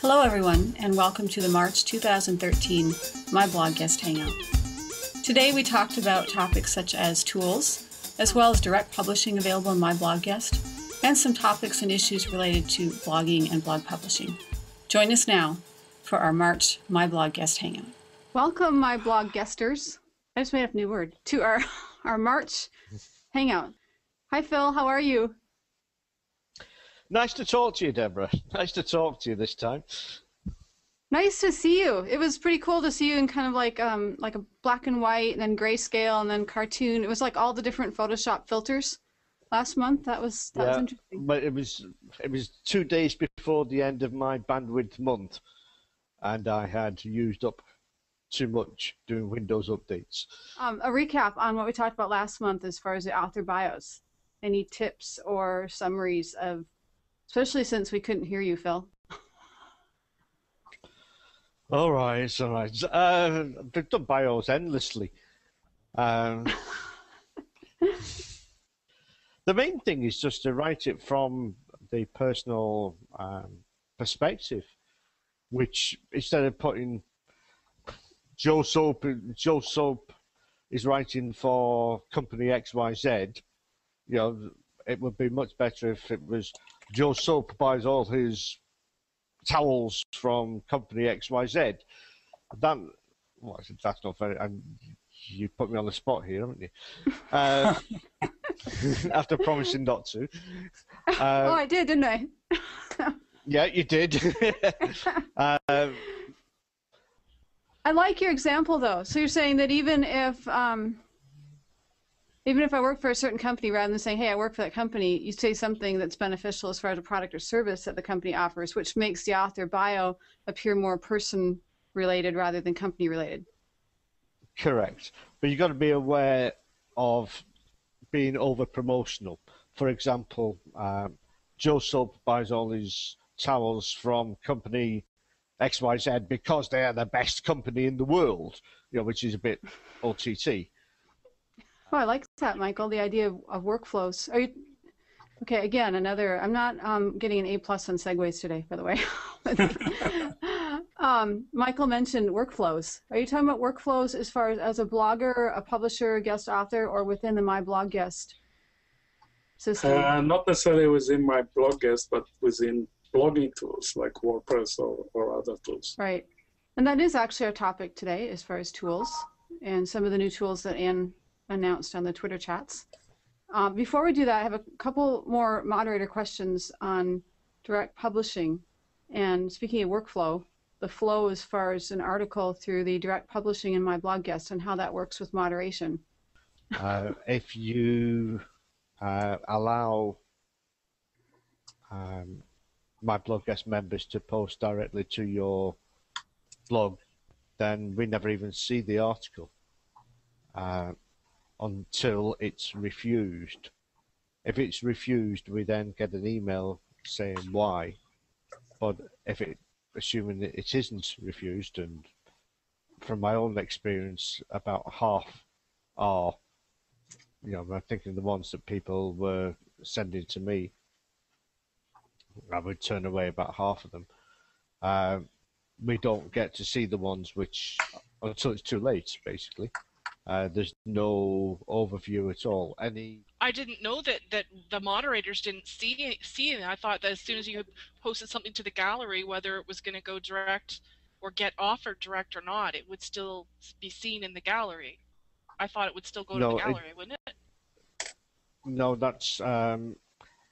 Hello everyone, and welcome to the March 2013 MyBlogGuest Hangout. Today we talked about topics such as tools, as well as direct publishing available in MyBlogGuest, and some topics and issues related to blogging and blog publishing. Join us now for our March MyBlogGuest Hangout. Welcome, MyBlogGuesters. I just made up a new word. To our March Hangout. Hi Phil, how are you? Nice to talk to you, Deborah. Nice to talk to you this time. Nice to see you. It was pretty cool to see you in kind of like a black and white and then grayscale and then cartoon. It was like all the different Photoshop filters last month. That was interesting. But it was 2 days before the end of my bandwidth month, and I had used up too much doing Windows updates. A recap on what we talked about last month as far as the author bios. Any tips or summaries of, especially since we couldn't hear you, Phil? All right. They've done bios endlessly. The main thing is just to write it from the personal perspective, which instead of putting Joe Soap is writing for company XYZ, you know, it would be much better if it was Joe Soap buys all his towels from company XYZ. That's not very. You put me on the spot here, haven't you? After promising not to. I did, didn't I? Yeah, you did. I like your example, though. So you're saying that even if I work for a certain company, rather than saying, hey, I work for that company, you say something that's beneficial as far as a product or service that the company offers, which makes the author bio appear more person-related rather than company-related. Correct. But you've got to be aware of being over-promotional. For example, Joe Soap buys all his towels from company XYZ because they are the best company in the world, you know, which is a bit OTT. Oh, I like that, Michael, the idea of workflows. Are you, okay, again, another, I'm not getting an A+ on segues today, by the way. Michael mentioned workflows. Are you talking about workflows as far as a blogger, a publisher, a guest author, or within the MyBlogGuest system? Not necessarily within MyBlogGuest, but within blogging tools like WordPress or other tools. Right. And that is actually our topic today as far as tools and some of the new tools that Anne announced on the Twitter chats. Before we do that, I have a couple more moderator questions on direct publishing. And speaking of workflow, the flow as far as an article through the direct publishing in MyBlogGuest and how that works with moderation. If you allow MyBlogGuest members to post directly to your blog, then we never even see the article until it's refused. If it's refused, we then get an email saying why. But assuming that it isn't refused, and from my own experience, about half are, you know, I'm thinking the ones that people were sending to me, I would turn away about half of them. We don't get to see the ones which, until it's too late, basically. There's no overview at all. I didn't know that the moderators didn't see it. I thought that as soon as you posted something to the gallery, whether it was going to go direct or get offered direct or not, it would still be seen in the gallery. I thought it would still go to the gallery, wouldn't it? No, that's...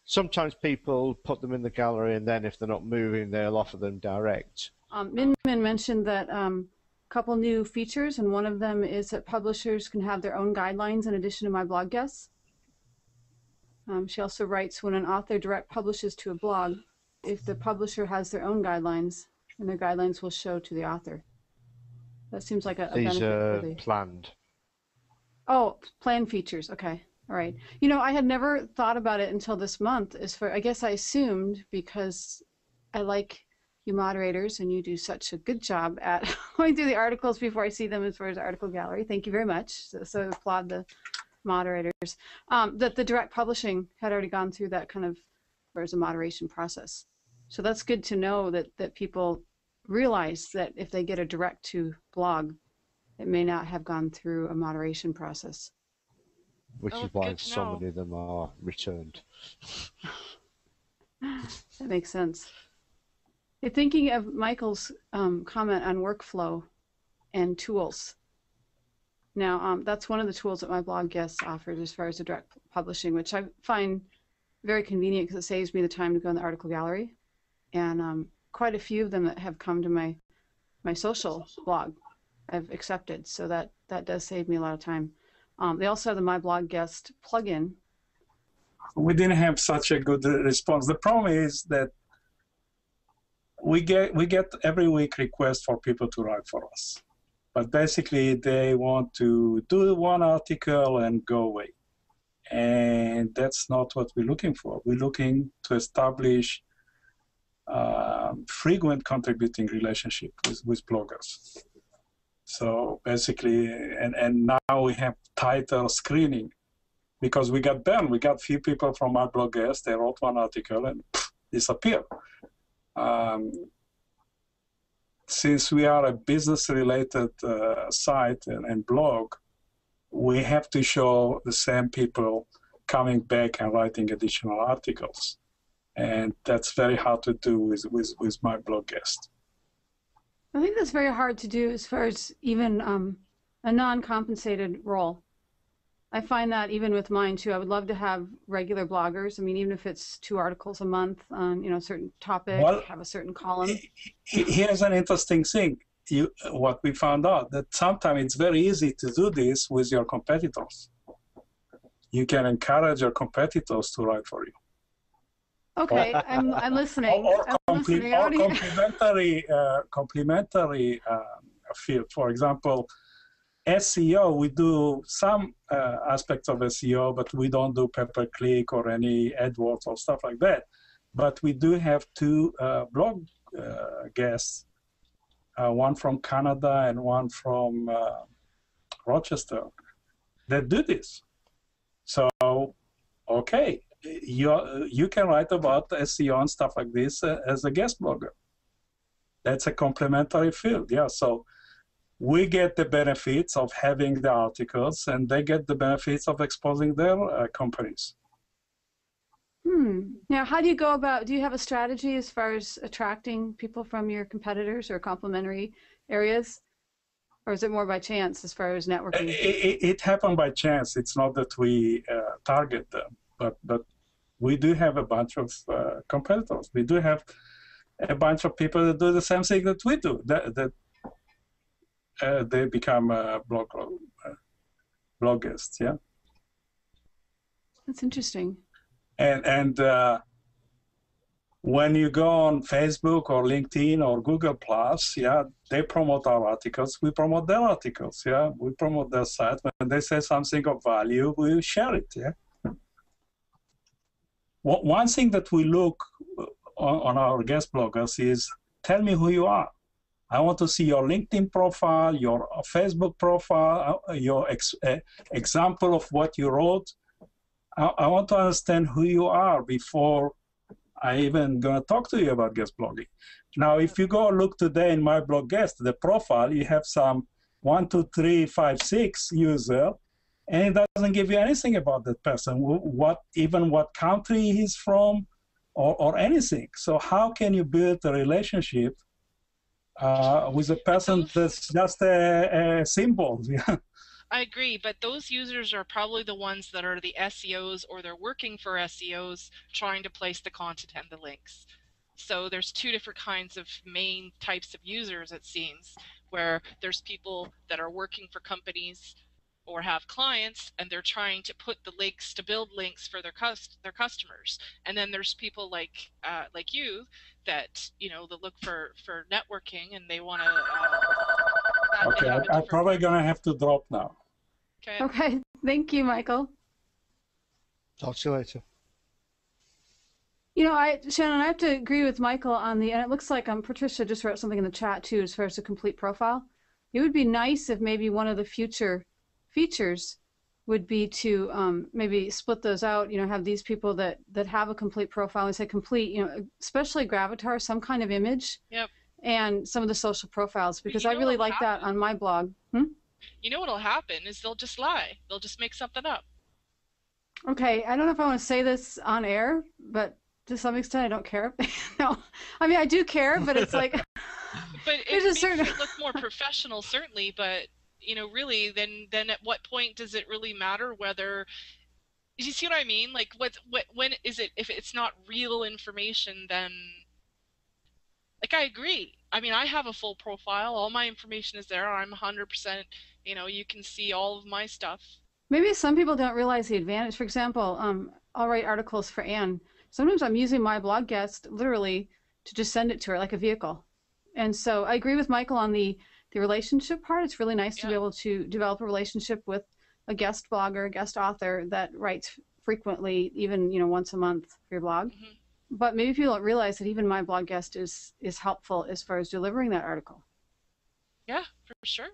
sometimes people put them in the gallery, and then if they're not moving, they'll offer them direct. Min mentioned that couple new features, and one of them is that publishers can have their own guidelines in addition to MyBlogGuest. She also writes, when an author direct publishes to a blog, if the publisher has their own guidelines, and their guidelines will show to the author. That seems like a benefit. These are planned. Oh, planned features. Okay. All right. You know, I had never thought about it until this month. I guess I assumed, because I like you moderators, and you do such a good job at going through the articles before I see them as far as article gallery. Thank you very much. So applaud the moderators. That the direct publishing had already gone through that kind of, as a moderation process. So that's good to know that people realize that if they get a direct to blog, it may not have gone through a moderation process. Which is why so many of them are returned. That makes sense. Hey, thinking of Michael's comment on workflow and tools. Now, that's one of the tools that MyBlogGuest offers as far as the direct publishing, which I find very convenient because it saves me the time to go in the article gallery. And quite a few of them that have come to my social blog I've accepted, so that does save me a lot of time. They also have the MyBlogGuest plugin. We didn't have such a good response. The problem is that we get every week requests for people to write for us, but basically they want to do one article and go away, and that's not what we're looking for. We're looking to establish frequent contributing relationship with bloggers. So basically, and now we have tighter screening because we got banned. We got few people from MyBlogGuest. They wrote one article and disappeared. Since we are a business-related site and blog, we have to show the same people coming back and writing additional articles. And that's very hard to do with MyBlogGuest. I think that's very hard to do as far as even a non-compensated role. I find that even with mine too. I would love to have regular bloggers. I mean, even if it's 2 articles a month on a certain topic, well, have a certain column. Here's an interesting thing. What we found out that sometimes it's very easy to do this with your competitors. You can encourage your competitors to write for you. Okay, I'm listening. Complementary field. For example, SEO, we do some aspects of SEO, but we don't do pay-per-click or any AdWords or stuff like that. But we do have 2 blog guests, one from Canada and one from Rochester, that do this. So, okay. You can write about SEO and stuff like this as a guest blogger. That's a complementary field, yeah. So we get the benefits of having the articles, and they get the benefits of exposing their companies. Now, how do you go about? Do you have a strategy as far as attracting people from your competitors or complementary areas, or is it more by chance as far as networking? It happened by chance. It's not that we target them. But we do have a bunch of competitors. We do have a bunch of people that do the same thing that we do. That they become blog guests. Yeah. That's interesting. And when you go on Facebook or LinkedIn or Google Plus, yeah, they promote our articles. We promote their articles. Yeah, we promote their site. When they say something of value, we share it. Yeah. One thing that we look on our guest bloggers is, tell me who you are. I want to see your LinkedIn profile, your Facebook profile, your example of what you wrote. I want to understand who you are before I even going to talk to you about guest blogging. Now, if you go look today in MyBlogGuest, the profile, you have some 1, 2, 3, 5, 6 user, and it doesn't give you anything about that person, even what country he's from, or anything. So how can you build a relationship with a person that's just a symbol? I agree, but those users are probably the ones that are the SEOs, or they're working for SEOs trying to place the content and the links. So there's 2 different kinds of main types of users, it seems, where there's people that are working for companies or have clients, and they're trying to put the links, to build links for their customers. And then there's people like you that, that look for networking, and they want to. Okay, I'm probably gonna have to drop now. Okay, thank you, Michael. Talk to you later. Shannon, I have to agree with Michael on and it looks like Patricia just wrote something in the chat too, as far as a complete profile. It would be nice if maybe one of the future features would be to maybe split those out, have these people that have a complete profile and say complete, especially Gravatar, some kind of image. Yep. And some of the social profiles, because I really like that on my blog. You know what'll happen is they'll just lie. They'll just make something up. Okay, I don't know if I want to say this on air, but to some extent I don't care. No, I mean I do care, but it's like. But it makes it look more professional, certainly. But really, then at what point does it really matter whether? You see what I mean? Like, when is it? If it's not real information, then. Like, I agree. I mean, I have a full profile. All my information is there. I'm 100%, you can see all of my stuff. Maybe some people don't realize the advantage. For example, I'll write articles for Anne. Sometimes I'm using MyBlogGuest literally to just send it to her like a vehicle. And so I agree with Michael on the relationship part. It's really nice to be able to develop a relationship with a guest blogger, guest author that writes frequently, even, once a month for your blog. Mm-hmm. But maybe people don't realize that even MyBlogGuest is helpful as far as delivering that article. Yeah, for sure.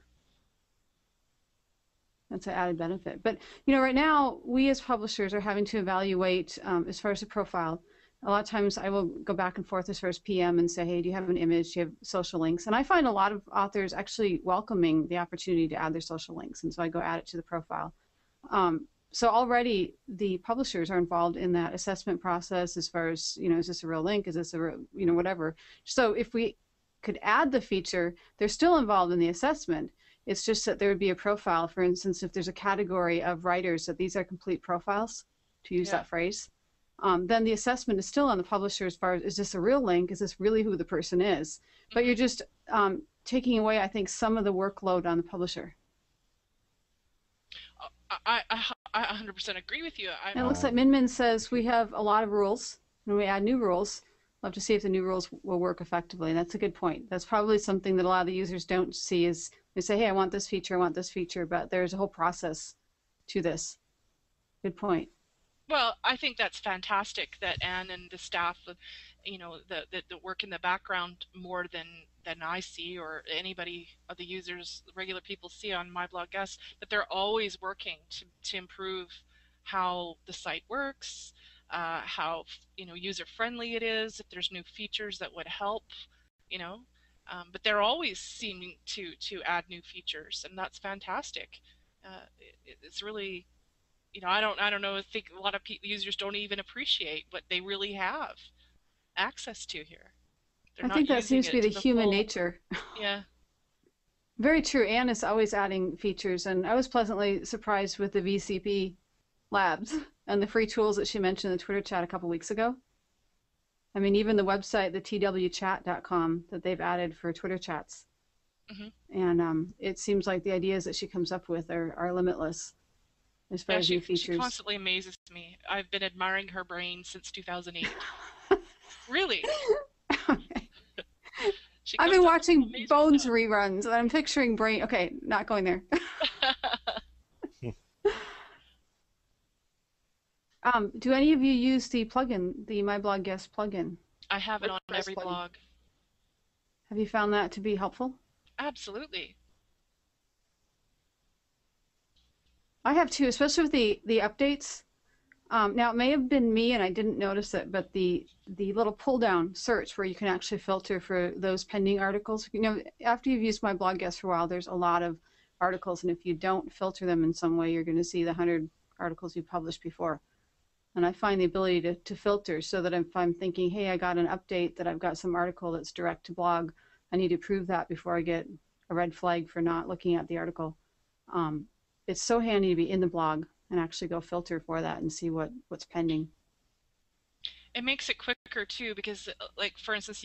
That's an added benefit. But, right now, we as publishers are having to evaluate as far as the profile. A lot of times I will go back and forth as far as PM and say, hey, do you have an image? Do you have social links? And I find a lot of authors actually welcoming the opportunity to add their social links. And so I go add it to the profile. So already the publishers are involved in that assessment process as far as, is this a real link? Is this a real, whatever. So if we could add the feature, they're still involved in the assessment. It's just that there would be a profile. For instance, if there's a category of writers that these are complete profiles, to use that phrase, then the assessment is still on the publisher as far as, is this a real link? Is this really who the person is? But you're just taking away, I think, some of the workload on the publisher. I 100% agree with you. It looks like Min Min says we have a lot of rules. When we add new rules, we'll have to see if the new rules will work effectively. And that's a good point. That's probably something that a lot of the users don't see is they say, hey, I want this feature, but there's a whole process to this. Good point. Well, I think that's fantastic that Anne and the staff, that work in the background more than I see or anybody of the users, regular people see on MyBlogGuest, that they're always working to improve how the site works, how user friendly it is, if there's new features that would help, but they're always seeming to add new features, and that's fantastic. It's really. I don't know. I think a lot of users don't even appreciate what they really have access to here. I think that seems to be the human nature. Yeah. Very true. Anne is always adding features, and I was pleasantly surprised with the VCP labs and the free tools that she mentioned in the Twitter chat a couple weeks ago. I mean, even the website, the twchat.com, that they've added for Twitter chats. Mm-hmm. And it seems like the ideas that she comes up with are limitless. As far as new features. She constantly amazes me. I've been admiring her brain since 2008. Really. Okay. I've been watching Bones reruns, and I'm picturing brain. Okay, not going there. Do any of you use the plugin, the MyBlogGuest plugin? I have it on every blog. Have you found that to be helpful? Absolutely. I have too, especially with the updates. Now, it may have been me and I didn't notice it, but the little pull-down search where you can actually filter for those pending articles. After you've used MyBlogGuest for a while, there's a lot of articles, and if you don't filter them in some way, you're going to see the 100 articles you published before. And I find the ability to filter so that if I'm thinking, hey, I got an update that I've got some article that's direct to blog, I need to prove that before I get a red flag for not looking at the article. It's so handy to be in the blog and actually go filter for that and see what's pending. It makes it quicker too, because like for instance,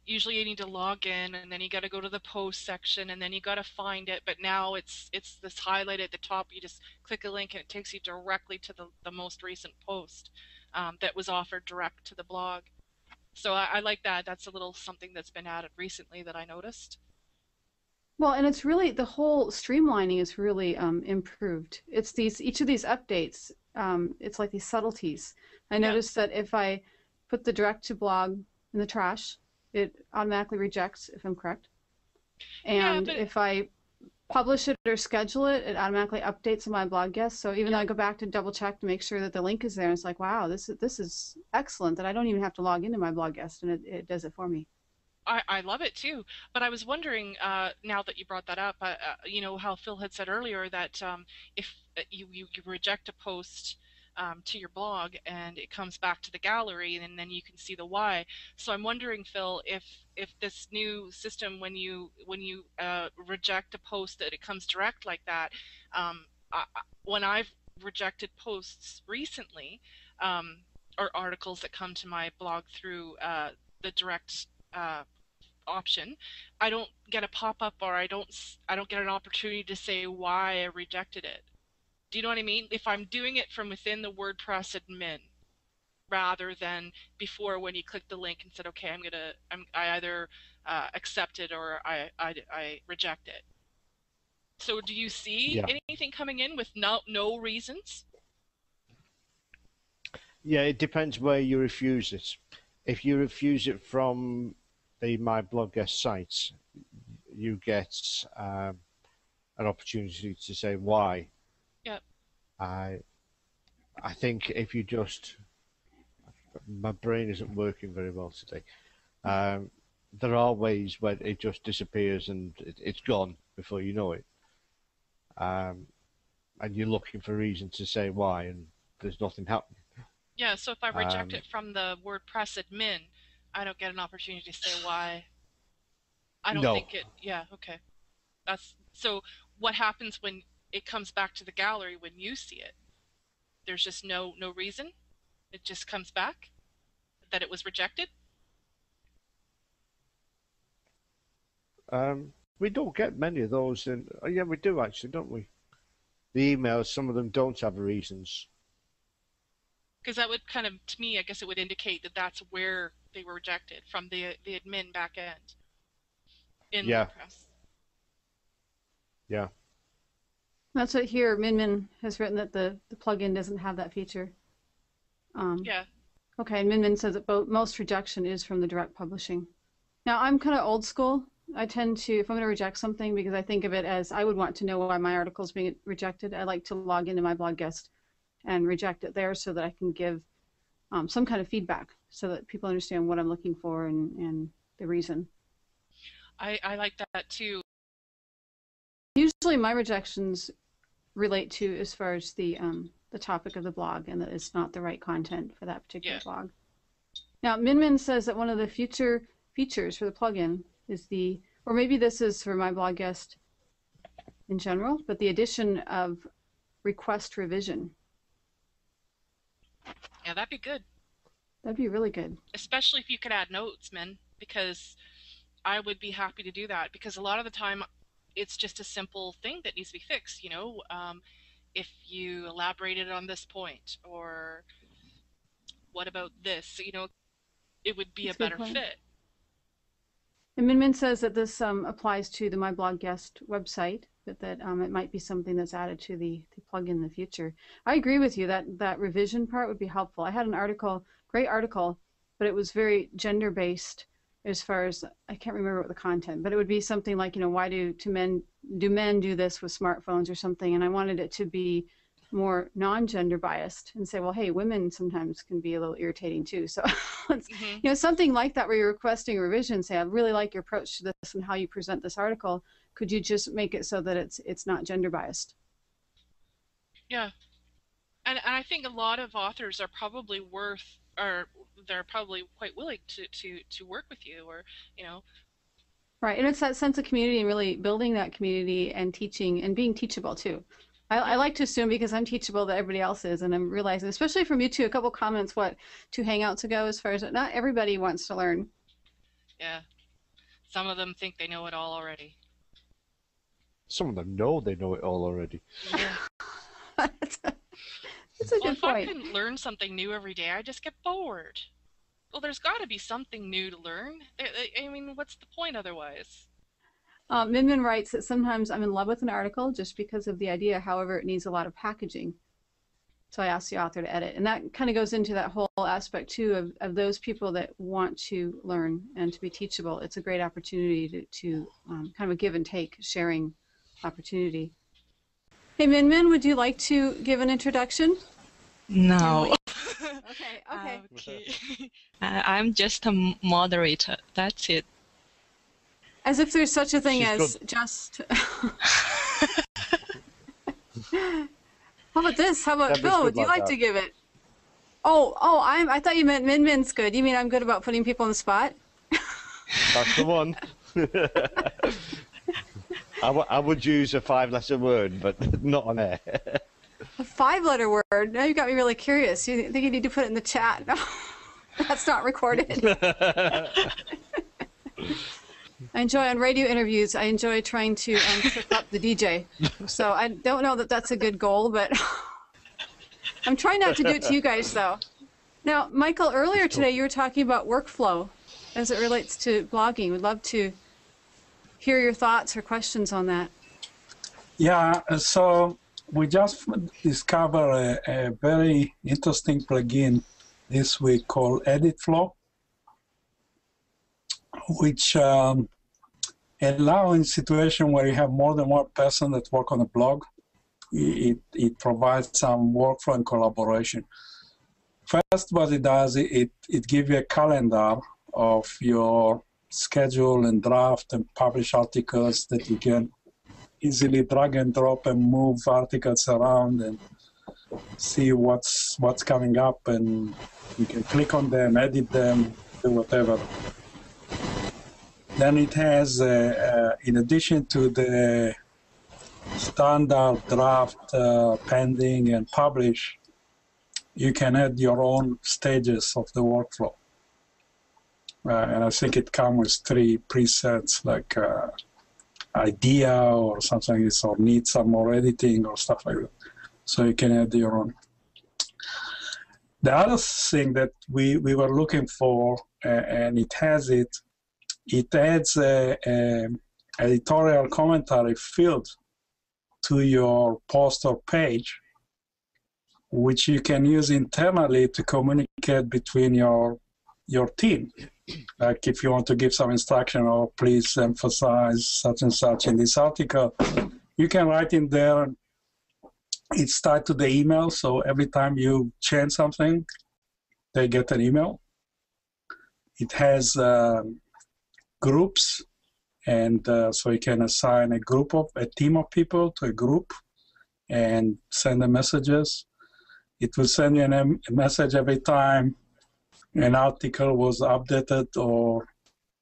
usually you need to log in and then you got to go to the post section and then you got to find it, but now it's this highlight at the top. You just click a link and it takes you directly to the most recent post that was offered direct to the blog. So I like that. That's a little something that's been added recently that I noticed. Well, and it's really, the whole streamlining is really improved. It's each of these updates, it's like these subtleties. I noticed that if I put the direct to blog in the trash, it automatically rejects, if I'm correct. And if I publish it or schedule it, it automatically updates on MyBlogGuest. So even though I go back to double check to make sure that the link is there, it's like, wow, this is excellent that I don't even have to log into MyBlogGuest, and it does it for me. I love it too, but I was wondering, now that you brought that up, you know how Phil had said earlier that if you reject a post to your blog and it comes back to the gallery, and then you can see the why. So I'm wondering, Phil, if this new system, when you reject a post, that it comes direct like that. When I've rejected posts recently, or articles that come to my blog through the direct option, I don't get a pop-up, or I don't get an opportunity to say why I rejected it. Do you know what I mean? If I'm doing it from within the WordPress admin, rather than before when you click the link and said, okay, I either accept it or I reject it. So do you see anything coming in with no reasons? Yeah, it depends where you refuse it. If you refuse it from the MyBlogGuest sites, you get an opportunity to say why. Yep. I think if you just, my brain isn't working very well today. There are ways where it just disappears and it's gone before you know it. And you're looking for a reason to say why, and there's nothing happening. Yeah, so if I reject it from the WordPress admin, I don't get an opportunity to say why. I don't think it. Yeah, okay. So what happens when it comes back to the gallery when you see it? There's just no reason? It just comes back that it was rejected? We don't get many of those, and yeah, we do actually, don't we? The emails, some of them don't have reasons. Because that would kind of, to me, I guess it would indicate that that's where they were rejected, from the admin back end in WordPress. Yeah. That's what here Min has written, that the plugin doesn't have that feature. Yeah. Okay, and Min says that most rejection is from the direct publishing. Now, I'm kind of old school. I tend to, if I'm going to reject something, because I think of it as I would want to know why my article is being rejected, I like to log into MyBlogGuest and reject it there so that I can give some kind of feedback so that people understand what I'm looking for and the reason. I like that too. Usually my rejections relate to as far as the topic of the blog, and that it's not the right content for that particular blog. Now, Min says that one of the future features for the plugin is or maybe this is for MyBlogGuest in general, but the addition of request revision. Yeah, that'd be good. That'd be really good. Especially if you could add notes, Min, because I would be happy to do that, because a lot of the time it's just a simple thing that needs to be fixed, you know, if you elaborated on this point, or what about this, you know, it would be a better fit. And Min says that this applies to the MyBlogGuest website, but that it might be something that's added to the plugin in the future. I agree with you that revision part would be helpful. I had an article, great article, but it was very gender-based as far as, I can't remember what the content, but it would be something like, you know, why do men do this with smartphones or something? And I wanted it to be more non-gender biased and say, well, hey, women sometimes can be a little irritating too. So it's, you know, something like that where you're requesting a revision, say, I really like your approach to this and how you present this article. Could you just make it so that it's not gender biased? Yeah. And I think a lot of authors are probably they're probably quite willing to work with you, or, you know. Right, and it's that sense of community and really building that community and teaching and being teachable too. I like to assume, because I'm teachable, that everybody else is, and I'm realizing, especially from you two, a couple comments, 2 Hangouts ago, as far as not everybody wants to learn. Yeah, some of them think they know it all already. Some of them know they know it all already. Yeah. That's a good point. If I couldn't learn something new every day, I just get bored. Well, there's got to be something new to learn. I mean, what's the point otherwise? Min writes that sometimes I'm in love with an article just because of the idea, however, it needs a lot of packaging. So I asked the author to edit. And that kind of goes into that whole aspect, too, of those people that want to learn and to be teachable. It's a great opportunity to kind of a give and take, sharing opportunity. Hey, Min Min, would you like to give an introduction? No. Okay. Okay. I'm just a moderator. That's it. As if there's such a thing She's as good. just... How about this? How about Deborah's Bill? good Would you like like that. to give it? I thought you meant Min Min's good. You mean I'm good about putting people on the spot? That's the one. I would use a 5-letter word, but not on air. A 5-letter word? Now you got me really curious. You think you need to put it in the chat? No, that's not recorded. I enjoy on radio interviews. I enjoy trying to trip up the DJ. So I don't know that that's a good goal, but I'm trying not to do it to you guys, though. Now, Michael, earlier today you were talking about workflow as it relates to blogging. We'd love to hear your thoughts or questions on that. Yeah, so we just discovered a very interesting plugin this week called Edit Flow, which allow in situation where you have more than one person that work on a blog, it provides some workflow and collaboration. First, what it does, it gives you a calendar of your schedule and draft and publish articles that you can easily drag and drop and move articles around and see what's coming up, and you can click on them, edit them, do whatever. Then it has, in addition to the standard draft, pending, and publish, you can add your own stages of the workflow. And I think it comes with 3 presets, like idea or something like this, or need some more editing or stuff like that. So you can add your own. The other thing that we were looking for, and it has it adds a editorial commentary field to your post or page, which you can use internally to communicate between your team. Like if you want to give some instruction, or please emphasize such and such in this article, you can write in there. It's tied to the email, so every time you change something, they get an email. It has groups, and so you can assign a team of people to a group and send them messages. It will send you a message every time an article was updated or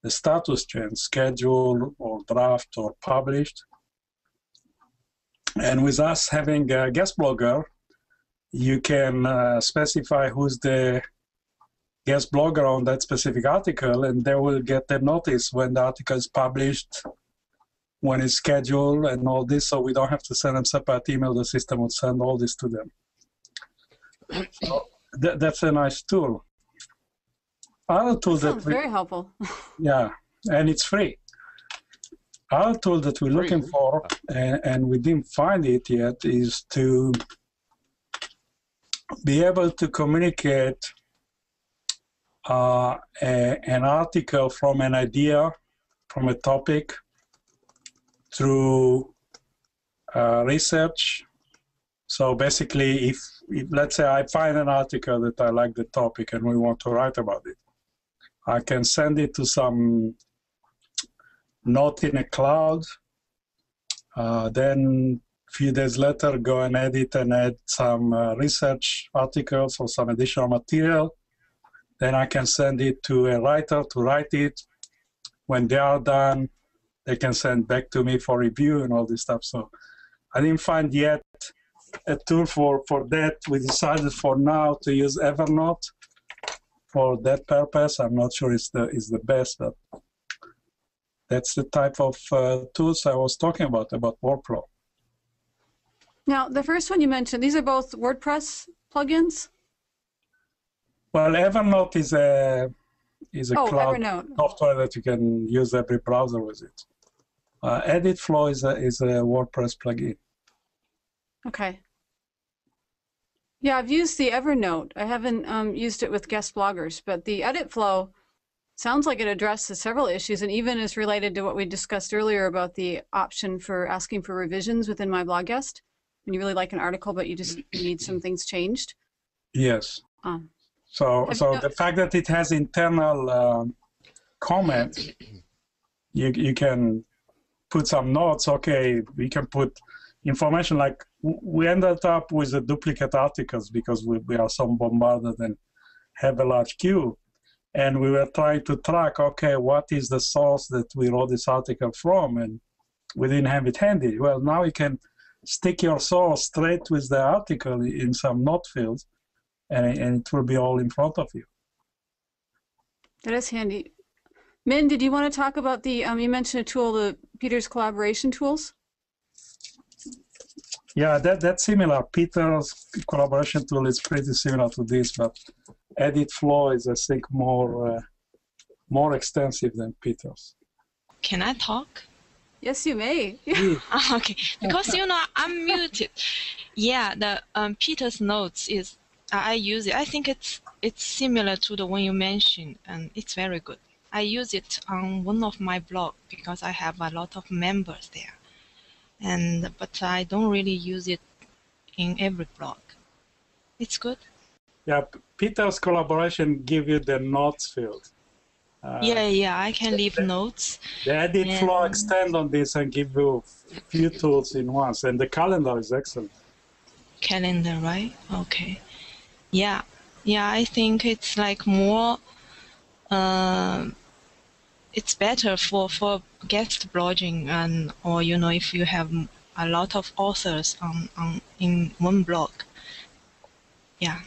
the status change, scheduled or draft or published. And with us having a guest blogger, you can specify who's the guest blogger on that specific article, and they will get a notice when the article is published, when it's scheduled, and all this, so we don't have to send them separate email. The system will send all this to them. So that's a nice tool. Other tool Sounds very helpful. Yeah, and it's free. Other tool that we're looking for, and we didn't find it yet, is to be able to communicate an article from an idea, from a topic, through research. So basically, if let's say I find an article that I like the topic and we want to write about it, I can send it to some note in a cloud, then a few days later go and edit and add some research articles or some additional material. Then I can send it to a writer to write it. When they are done, they can send back to me for review and all this stuff. So I didn't find yet a tool for that. We decided for now to use Evernote for that purpose. I'm not sure it's the best, but that's the type of tools I was talking about workflow. Now, the first one you mentioned, these are both WordPress plugins? Well, Evernote is a cloud Evernote. software that you can use every browser with it. Edit Flow is a WordPress plugin. Okay. Yeah, I've used the Evernote. I haven't used it with guest bloggers, but the Edit Flow sounds like it addresses several issues and even is related to what we discussed earlier about the option for asking for revisions within MyBlogGuest. When you really like an article, but you just need some things changed. Yes. So the fact that it has internal comments, you can put some notes. Okay, we can put information like we ended up with the duplicate articles because we are so bombarded and have a large queue. And we were trying to track, okay, what is the source that we wrote this article from? And we didn't have it handy. Well, now you can stick your source straight with the article in some note fields, and it will be all in front of you. That is handy. Min, did you want to talk about the, you mentioned a tool, the Peter's collaboration tools? Yeah, that's similar. Peter's collaboration tool is pretty similar to this, but Edit Flow is, I think, more extensive than Peter's. Can I talk? Yes, you may. Okay, because I'm muted. Yeah, the Peter's Notes is I use it. I think it's similar to the one you mentioned, and it's very good. I use it on one of my blogs because I have a lot of members there, but I don't really use it in every blog. It's good. Yeah, Peter's collaboration give you the notes field. Yeah, I can leave notes. The Edit Flow extend on this and give you a few tools in once, and the calendar is excellent. Calendar, right? Okay. Yeah, I think it's like more. It's better for guest blogging or if you have a lot of authors in one blog. Yeah.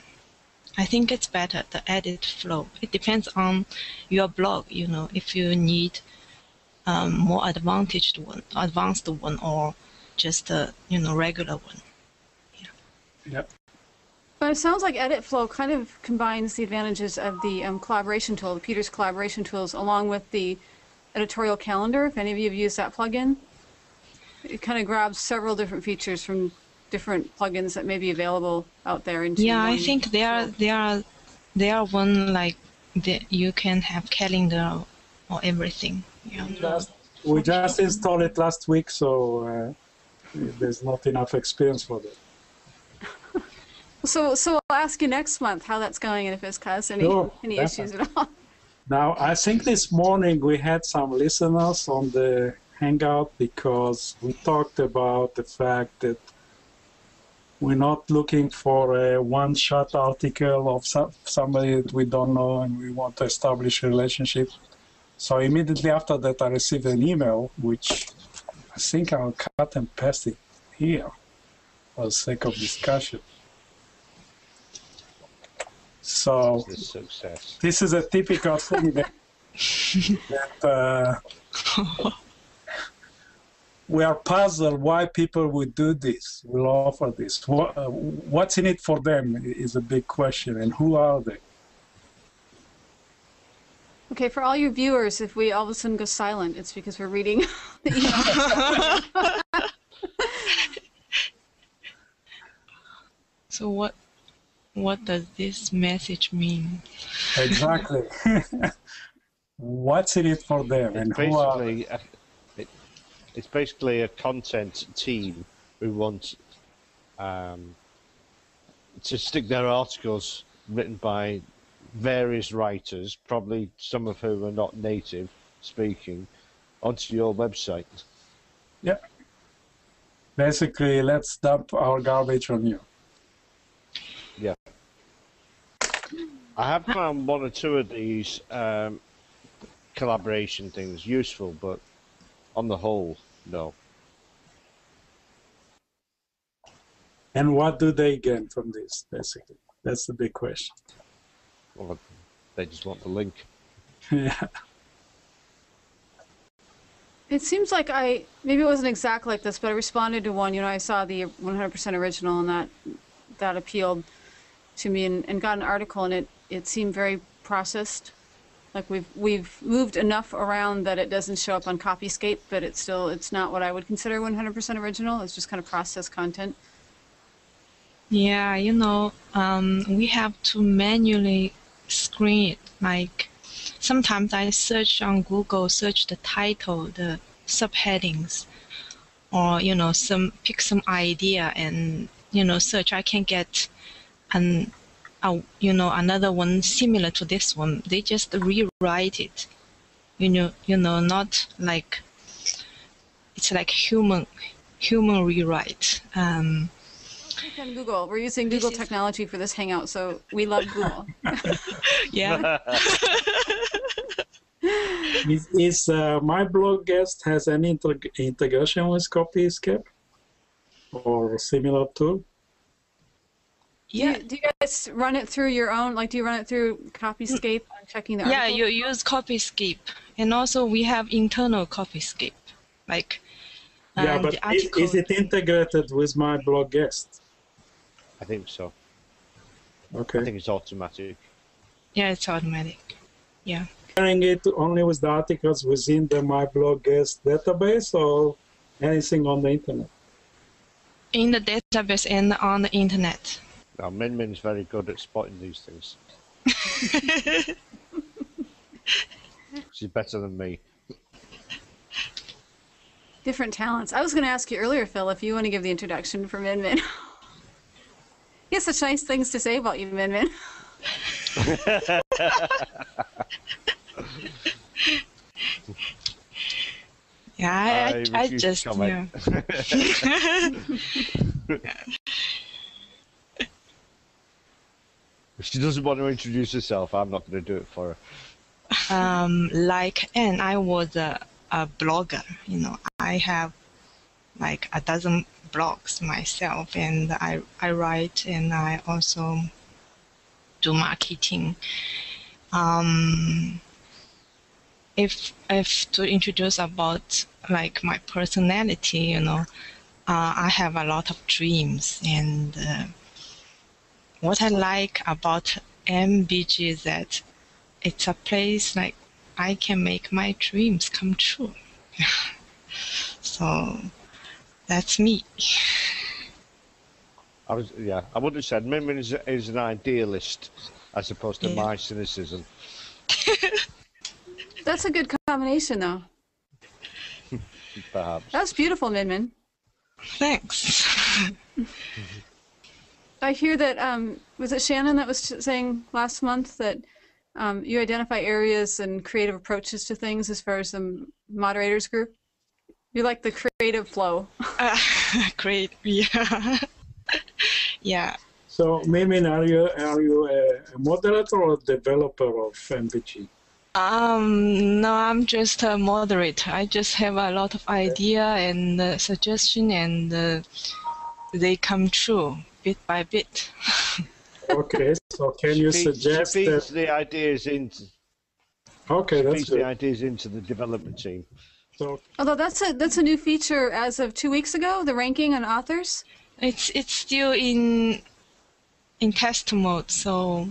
I think it's better, the Edit Flow. It depends on your blog, if you need more advanced one, or just a regular one. Yeah. Yep. But it sounds like Edit Flow kind of combines the advantages of the collaboration tool, the Peter's collaboration tools, along with the editorial calendar. If any of you have used that plugin, it kind of grabs several different features from different plugins that may be available out there. I think there are one like you can have calendar or everything. Yeah. We just installed it last week, so there's not enough experience for that. So I'll ask you next month how that's going and if it's caused any issues at all. Now, I think this morning we had some listeners on the Hangout because we talked about the fact that we're not looking for a one-shot article of somebody that we don't know and we want to establish a relationship. So immediately after that, I received an email, which I think I'll cut and paste it here for the sake of discussion. So this is a typical thing that we are puzzled why people would do this, will offer this. What's in it for them is a big question, and who are they? Okay, for all your viewers, if we all of a sudden go silent, it's because we're reading the email. So what does this message mean? Exactly. What's in it for them, and who are they? It's basically a content team who want to stick their articles written by various writers, probably some of whom are not native speaking, onto your website. Yeah. Basically, let's dump our garbage on you. Yeah. I have found one or two of these collaboration things useful, but on the whole, no. And what do they gain from this, basically? That's the big question. Well, they just want the link. Yeah. It seems like maybe it wasn't exact like this, but I responded to one. I saw the 100% original, and that appealed to me, and got an article, and it seemed very processed. Like we've moved enough around that it doesn't show up on Copyscape, but it's not what I would consider 100% original. It's just kind of processed content. Yeah, we have to manually screen it. Like sometimes I search on Google, search the title, the subheadings, or pick some idea and search. I can get another one similar to this one. They just rewrite it. Not like it's like human rewrite. On Google, we're using Google technology for this Hangout, so we love Google. Yeah. Is MyBlogGuest has any integration with CopyEscape or similar tool? Yeah. Do you guys run it through your own? Like, do you run it through CopyEscape on checking the article? Yeah, you use CopyEscape, and also we have internal CopyEscape, like. Yeah, but is it integrated with MyBlogGuest? I think so. Okay. I think it's automatic. Yeah, it's automatic. Yeah. Sharing it only with the articles within the MyBlogGuest database or anything on the internet? In the database and on the internet. Now, Min's very good at spotting these things. She's better than me. Different talents. I was going to ask you earlier, Phil, if you want to give the introduction for Min. He has such nice things to say about you, Min. Yeah, I just knew. If she doesn't want to introduce herself, I'm not going to do it for her. And I was a blogger. I have like a dozen blogs myself, and I write, and I also do marketing. If to introduce about like my personality, I have a lot of dreams, and what I like about MBG is that it's a place like I can make my dreams come true. So that's me. I would have said Min is an idealist as opposed to my cynicism. That's a good combination, though. Perhaps. That's beautiful, Min. Thanks. I hear that, was it Shannon that was saying last month that you identify areas and creative approaches to things as far as the moderators group? You like the creative flow. Great, yeah. Yeah. So, Min, are you a moderator or a developer of MBG? No, I'm just a moderator. I just have a lot of idea and suggestion, and they come true bit by bit. Okay, so can you suggest she feeds the ideas into? Okay, that's feeds good. the ideas into the development team. So, although that's a new feature as of 2 weeks ago, the ranking on authors. It's still in test mode, so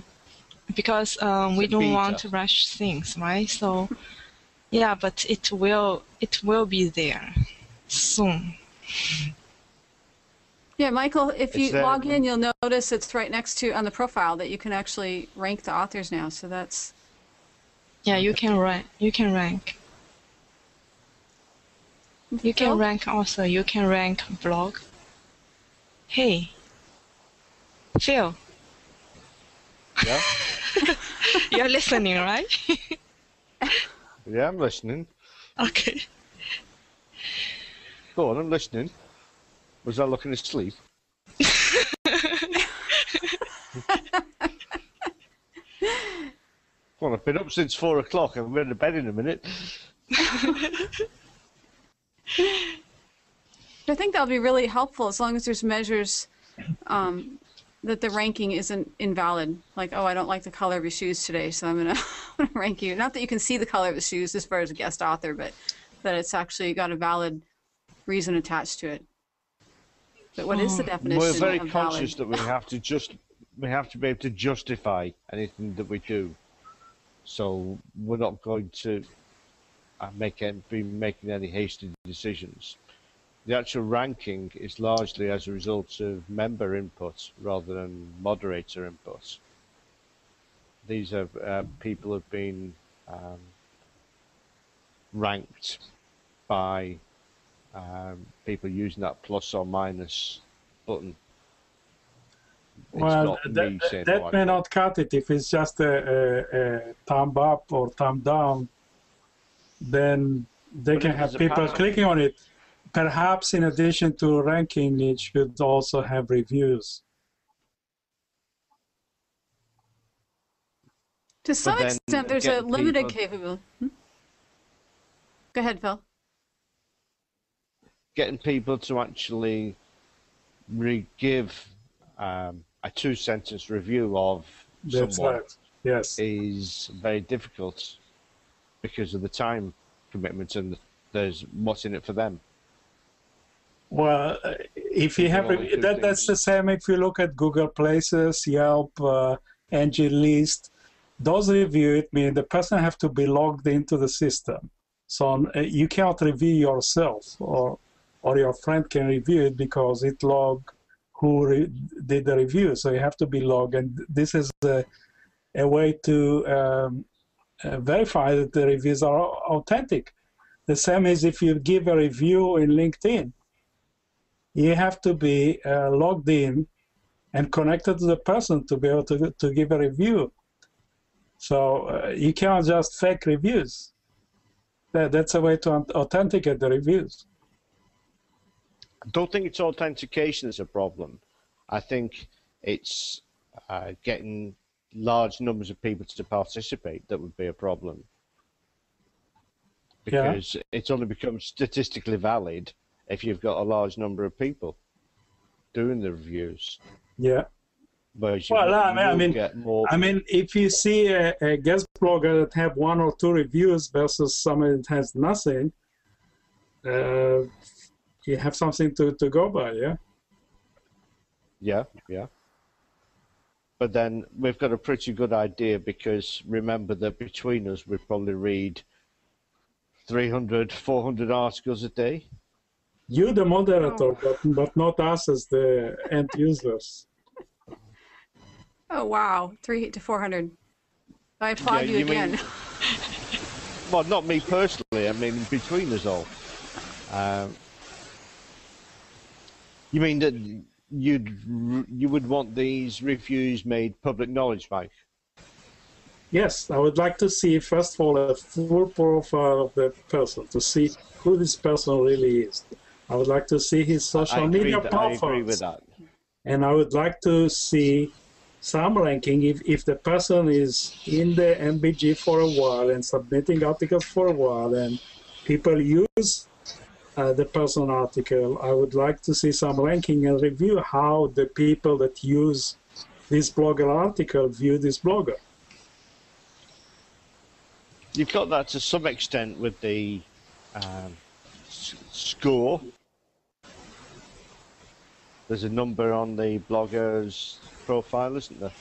because we don't want to rush things, right? So yeah, but it will be there soon. Yeah, Michael, if you log in, you'll notice it's right next to on the profile that you can actually rank the authors now. So that's yeah, you can rank. You can rank also. You can rank blog. Hey, Phil. Yeah. You're listening, right? Yeah, I'm listening. Okay. Go on, I'm listening. Was I looking asleep? Well, I've been up since 4 o'clock. I'm going to bed in a minute. I think that'll be really helpful as long as there's measures that the ranking isn't invalid. Like, oh, I don't like the color of your shoes today, so I'm gonna rank you. Not that you can see the color of the shoes as far as a guest author, but that it's actually got a valid reason attached to it. But what is the definition We're very of conscious valid? that we have to be able to justify anything that we do. So we're not going to be making any hasty decisions. The actual ranking is largely as a result of member input rather than moderator input. These are people have been ranked by people using that plus or minus button. Well, that may not cut it. If it's just a thumb up or thumb down, then they can have people clicking on it. Perhaps in addition to ranking, it should also have reviews. To some extent, there's a limited capability. Go ahead, Phil. Getting people to actually give a 2-sentence review of someone is very difficult because of the time commitment and there's what's in it for them. Well, if you have that's the same if you look at Google Places, Yelp, Angel List. Those review it mean the person have to be logged into the system. So you cannot review yourself, or your friend can review it because it logged who did the review. So you have to be logged, and this is a way to verify that the reviews are authentic. The same as if you give a review in LinkedIn. You have to be logged in and connected to the person to be able to give a review. So you cannot just fake reviews. That's a way to authenticate the reviews. I don't think it's authentication is a problem. I think it's getting large numbers of people to participate that would be a problem. Because it's only becomes statistically valid if you've got a large number of people doing the reviews. Yeah. But well, I mean, if you see a guest blogger that have 1 or 2 reviews versus someone that has nothing, you have something to go by, yeah? Yeah. But then we've got a pretty good idea because remember that between us, we probably read 300, 400 articles a day. You, the moderator, but not us as the end users. Oh, wow. 300 to 400. I applaud you again. Well, not me personally. I mean, between us all. You mean that you would want these reviews made public knowledge, Mike? Yes, I would like to see, first of all, a full profile of the person, to see who this person really is. I would like to see his social media profiles. I agree with that. And I would like to see some ranking if the person is in the MBG for a while and submitting articles for a while and people use the person article. I would like to see some ranking and review how the people that use this blogger article view this blogger. You've got that to some extent with the score. There's a number on the blogger's profile, isn't there?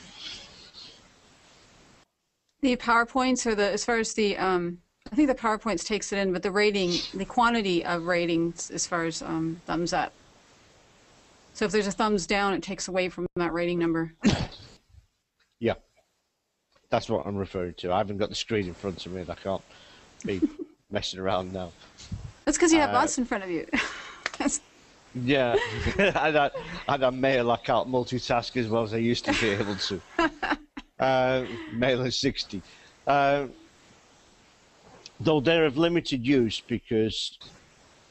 The PowerPoints or as far as the, I think the PowerPoints takes it in, but the rating, the quantity of ratings as far as thumbs up. So if there's a thumbs down, it takes away from that rating number. Yeah. That's what I'm referring to. I haven't got the screen in front of me and I can't be messing around now. That's because you have us in front of you. Yeah, and I'm male. I can't multitask as well as I used to be able to. Male is 60. Though they're of limited use because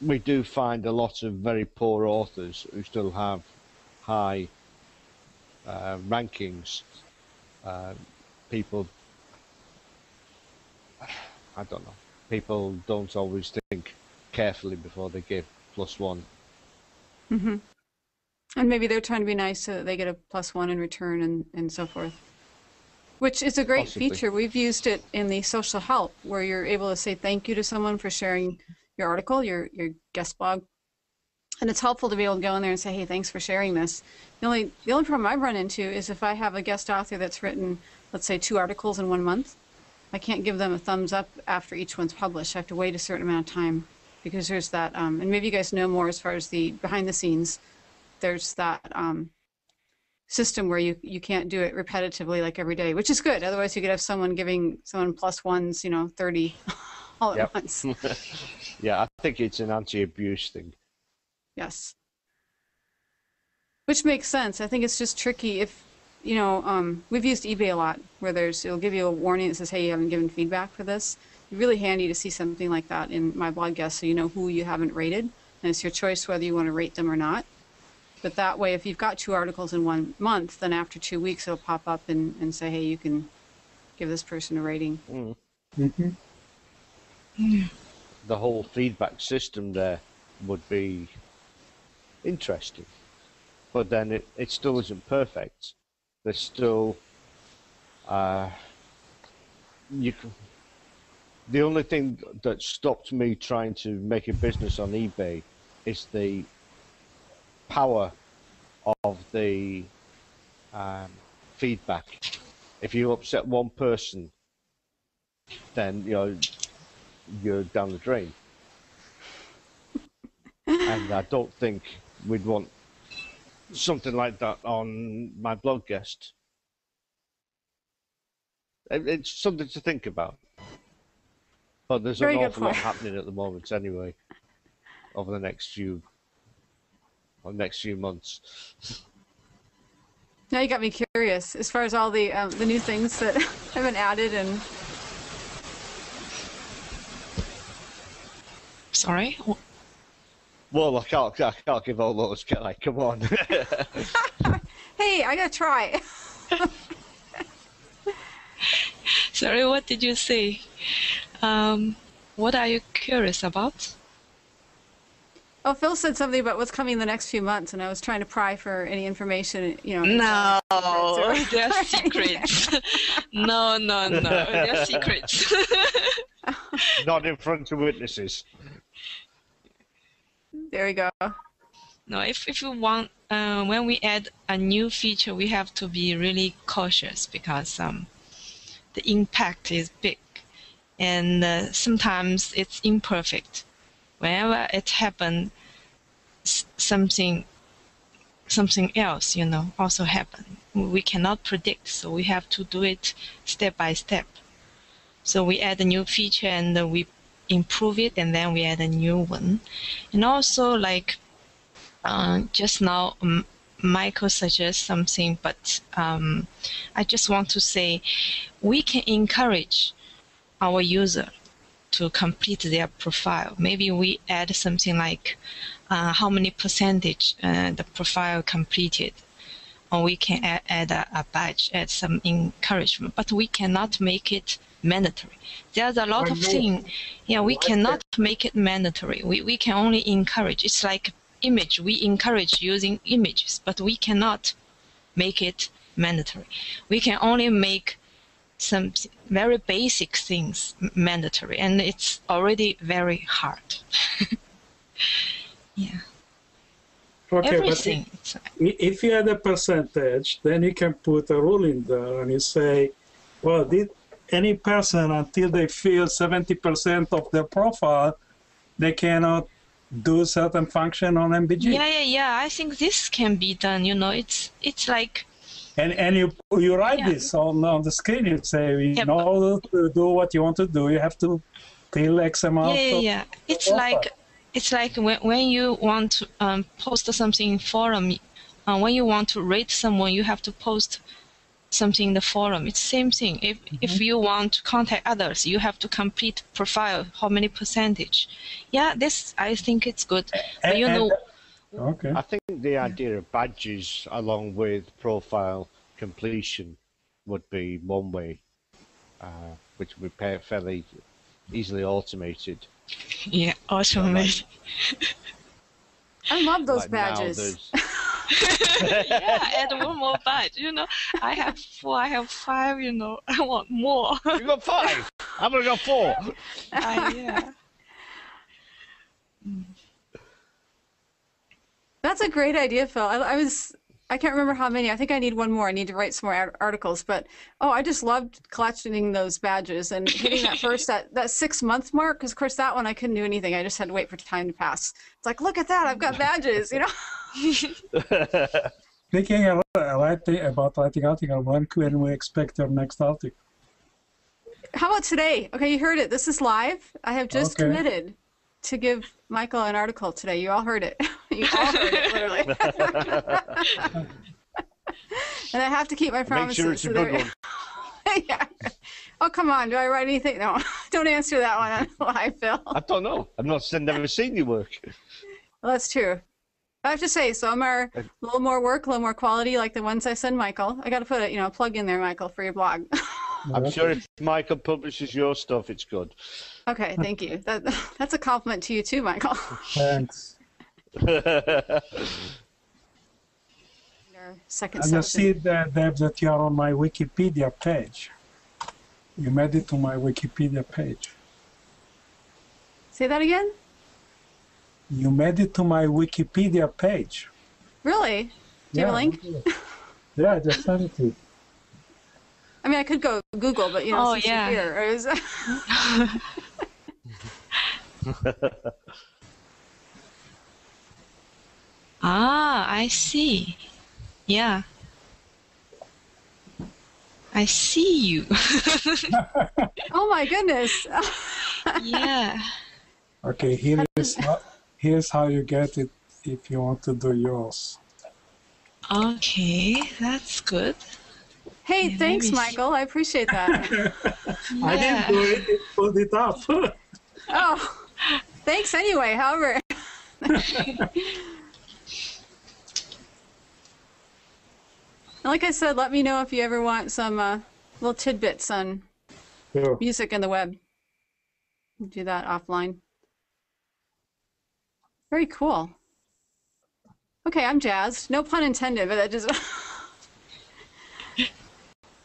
we do find a lot of very poor authors who still have high rankings. People, I don't know, people don't always think carefully before they give +1. Mm-hmm. And maybe they're trying to be nice so that they get a +1 in return and so forth. Which is a great feature. We've used it in the social help where you're able to say thank you to someone for sharing your article, your guest blog. And it's helpful to be able to go in there and say, hey, thanks for sharing this. The only problem I've run into is if I have a guest author that's written, let's say, 2 articles in 1 month, I can't give them a thumbs up after each one's published. I have to wait a certain amount of time because there's that, and maybe you guys know more as far as the behind the scenes, there's that system where you can't do it repetitively like every day, which is good. Otherwise, you could have someone giving someone +1s, 30 all at once. Yeah, I think it's an anti-abuse thing. Yes. Which makes sense. I think it's just tricky if, we've used eBay a lot where it'll give you a warning that says, hey, you haven't given feedback for this. It's really handy to see something like that in MyBlogGuest so you know who you haven't rated. And it's your choice whether you want to rate them or not. But that way, if you've got 2 articles in 1 month, then after 2 weeks, it'll pop up and say, hey, you can give this person a rating. The whole feedback system there would be interesting. But then it still isn't perfect. There's still... the only thing that stopped me trying to make a business on eBay is the power of the feedback. If you upset one person, then you're down the drain. And I don't think we'd want something like that on MyBlogGuest. It's something to think about. But there's an awful lot happening at the moment anyway, over the next few months. Now you got me curious as far as all the new things that have been added and. Sorry. Well, I can't give all those, can I? Come on. Hey, I gotta try. Sorry, what did you say? What are you curious about? Oh, Phil said something about what's coming in the next few months, and I was trying to pry for any information, No, they're secrets. No, they're secrets. Not in front of witnesses. There we go. No, if you want, when we add a new feature, we have to be really cautious because the impact is big, and sometimes it's imperfect. Whenever it happens, something else, also happen. We cannot predict, so we have to do it step by step. So we add a new feature and we improve it, and then we add a new one. And also, like just now, Michael suggests something, but I just want to say we can encourage our user to complete their profile. Maybe we add something like how many percentage the profile completed, or we can add a badge, add some encouragement, but we cannot make it mandatory. There's a lot of things. Yeah, we cannot make it mandatory. We can only encourage. It's like image. We encourage using images, but we cannot make it mandatory. We can only make some very basic things mandatory, and it's already very hard. Yeah. Okay, everything. But if you add a percentage, then you can put a rule in there, and you say, well, did any person, until they fill 70% of their profile, they cannot do certain function on MBG. Yeah. I think this can be done. It's like. And you write this on the screen. You say, in order to do what you want to do, you have to fill X amount. Yeah. It's like when you want to post something in forum, when you want to rate someone, you have to post something in the forum. It's the same thing. If you want to contact others, you have to complete profile, how many percentage. Yeah, this, I think it's good. But okay. I think the idea of badges along with profile completion would be one way, which would be fairly easily automated. Yeah, automated. I love those badges. Yeah, add one more badge. I have 4, I have 5. I want more. You got 5. I'm gonna go 4. Yeah. That's a great idea, Phil. I can't remember how many. I think I need one more. I need to write some more articles. But I just loved collecting those badges and hitting that first that 6-month mark. Because of course that one I couldn't do anything. I just had to wait for time to pass. It's like, look at that, I've got badges. Speaking about writing article, when can we expect your next article? How about today? Okay, you heard it. This is live. I have just committed to give Michael an article today. You all heard it. You all heard it, literally. And I have to keep my promises. Make sure it's a good one. Yeah. Oh, come on. Do I write anything? No. Don't answer that one on live, Phil. I don't know. I've never seen your work. Well, that's true. I have to say, some are a little more work, a little more quality, like the ones I send Michael. I got to put a plug in there, Michael, for your blog. I'm sure if Michael publishes your stuff, it's good. Okay, thank you. That's a compliment to you too, Michael. Thanks. Second I just see that you are on my Wikipedia page. You made it to my Wikipedia page. Say that again? You made it to my Wikipedia page. Really? Do you have a link? Yeah, I just sent it to you. I mean, I could go Google, but since you're here. I see. Yeah. I see you. Oh my goodness. Yeah. Okay, here's how you get it if you want to do yours. Okay, that's good. Hey, Yeah, thanks, Michael. I appreciate that. I didn't do it, it pulled it up. Oh, thanks anyway, however. Like I said, let me know if you ever want some little tidbits on music and the web. We'll do that offline. Very cool. Okay, I'm jazzed. No pun intended, but that just...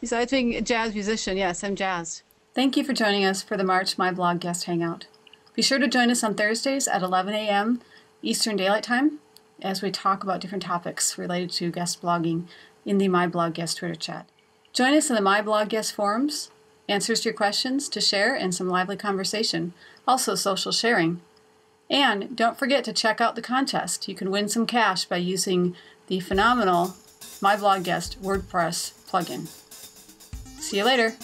Besides being a jazz musician, yes, I'm jazzed. Thank you for joining us for the March MyBlogGuest Hangout. Be sure to join us on Thursdays at 11 a.m. Eastern Daylight Time as we talk about different topics related to guest blogging in the MyBlogGuest Twitter chat. Join us in the MyBlogGuest forums, answers to your questions to share, and some lively conversation. Also social sharing. And don't forget to check out the contest. You can win some cash by using the phenomenal MyBlogGuest WordPress plugin. See you later.